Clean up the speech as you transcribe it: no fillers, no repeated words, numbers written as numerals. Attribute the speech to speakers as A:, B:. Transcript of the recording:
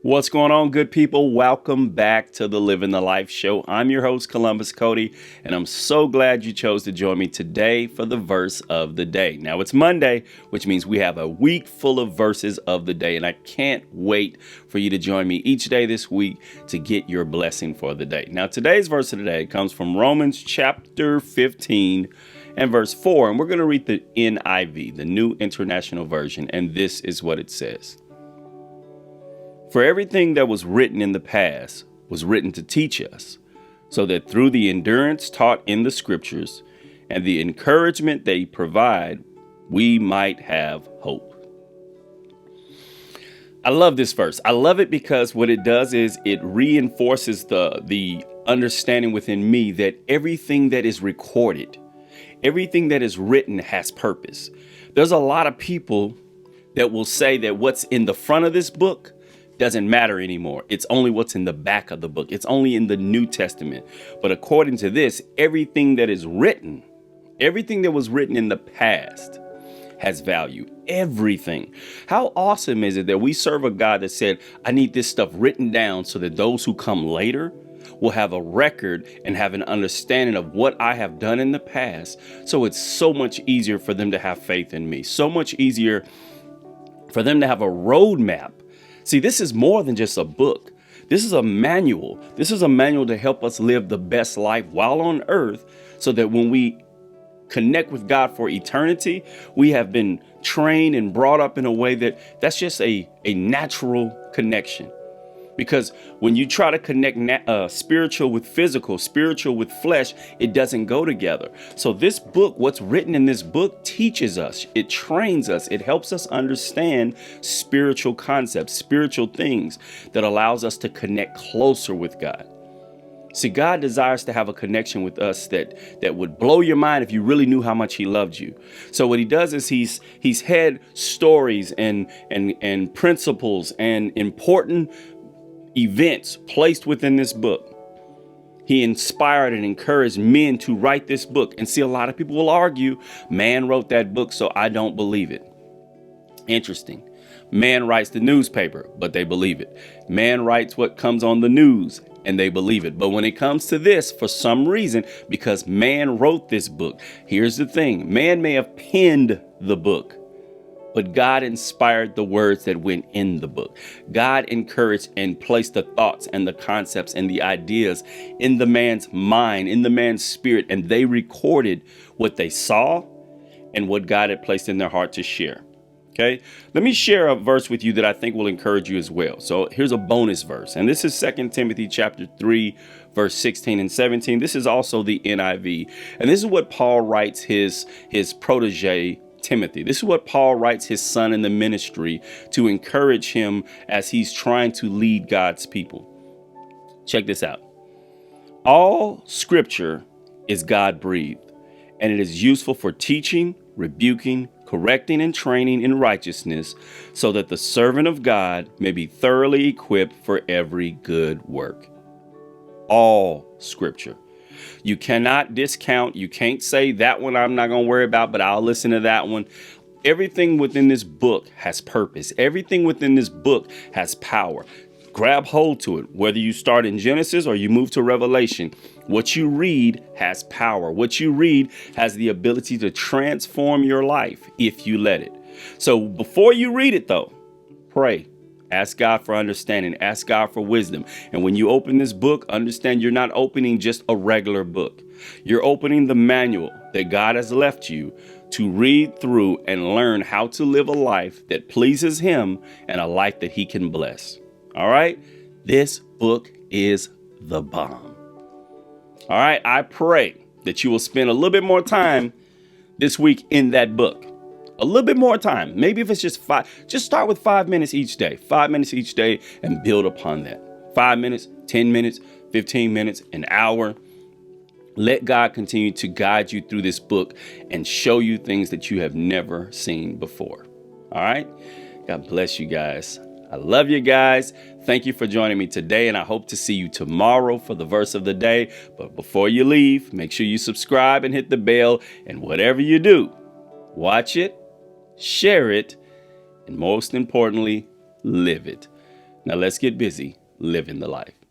A: What's going on, good people? Welcome back to the Living the Life Show. I'm your host, Columbus Cody, and I'm so glad you chose to join me today for the verse of the day. Now, it's Monday, which means we have a week full of verses of the day, and I can't wait for you to join me each day this week to get your blessing for the day. Now, today's verse of the day comes from Romans chapter 15 and verse 4, and we're going to read the NIV, the New International Version, and this is what it says. For everything that was written in the past was written to teach us, so that through the endurance taught in the scriptures and the encouragement they provide, we might have hope. I love this verse. I love it because what it does is it reinforces the understanding within me that everything that is recorded, everything that is written has purpose. There's a lot of people that will say that what's in the front of this book doesn't matter anymore. It's only what's in the back of the book. It's only in the New Testament. But according to this, everything that is written, everything that was written in the past has value. Everything. How awesome is it that we serve a God that said, I need this stuff written down so that those who come later will have a record and have an understanding of what I have done in the past. So it's so much easier for them to have faith in me. So much easier for them to have a roadmap. See, this is more than just a book. This is a manual. This is a manual to help us live the best life while on earth so that when we connect with God for eternity, we have been trained and brought up in a way that's just a natural connection. Because when you try to connect spiritual with physical, spiritual with flesh, it doesn't go together. So this book, what's written in this book teaches us, it trains us, it helps us understand spiritual concepts, spiritual things that allows us to connect closer with God. See, God desires to have a connection with us that would blow your mind if you really knew how much he loved you. So what he does is he's had stories and principles and important events placed within this book. He inspired and encouraged men to write this book. And see, a lot of people will argue, man wrote that book, so I don't believe it. Interesting. Man writes the newspaper, but they believe it. Man writes what comes on the news, and they believe it. But when it comes to this, for some reason, because man wrote this book, here's the thing. Man may have penned the book, but God inspired the words that went in the book. God encouraged and placed the thoughts and the concepts and the ideas in the man's mind, in the man's spirit, and they recorded what they saw and what God had placed in their heart to share. Okay, let me share a verse with you that I think will encourage you as well. So here's a bonus verse, and this is 2 Timothy chapter 3, verse 16 and 17. This is also the NIV, and this is what Paul writes his protege Timothy. This is what Paul writes his son in the ministry to encourage him as he's trying to lead God's people. Check this out. All scripture is God-breathed, and it is useful for teaching, rebuking, correcting, and training in righteousness, so that the servant of God may be thoroughly equipped for every good work. All scripture. You cannot discount. You can't say that one I'm not going to worry about, but I'll listen to that one. Everything within this book has purpose. Everything within this book has power. Grab hold to it. Whether you start in Genesis or you move to Revelation, what you read has power. What you read has the ability to transform your life if you let it. So before you read it, though, pray. Ask God for understanding. Ask God for wisdom. And when you open this book, understand you're not opening just a regular book. You're opening the manual that God has left you to read through and learn how to live a life that pleases him and a life that he can bless. All right. This book is the bomb. All right. I pray that you will spend a little bit more time this week in that book. A little bit more time. Maybe if it's just start with 5 minutes each day. 5 minutes each day and build upon that. 5 minutes, 10 minutes, 15 minutes, an hour. Let God continue to guide you through this book and show you things that you have never seen before. All right. God bless you guys. I love you guys. Thank you for joining me today, and I hope to see you tomorrow for the verse of the day. But before you leave, make sure you subscribe and hit the bell, and whatever you do, watch it, share it, and most importantly, live it. Now let's get busy living the life.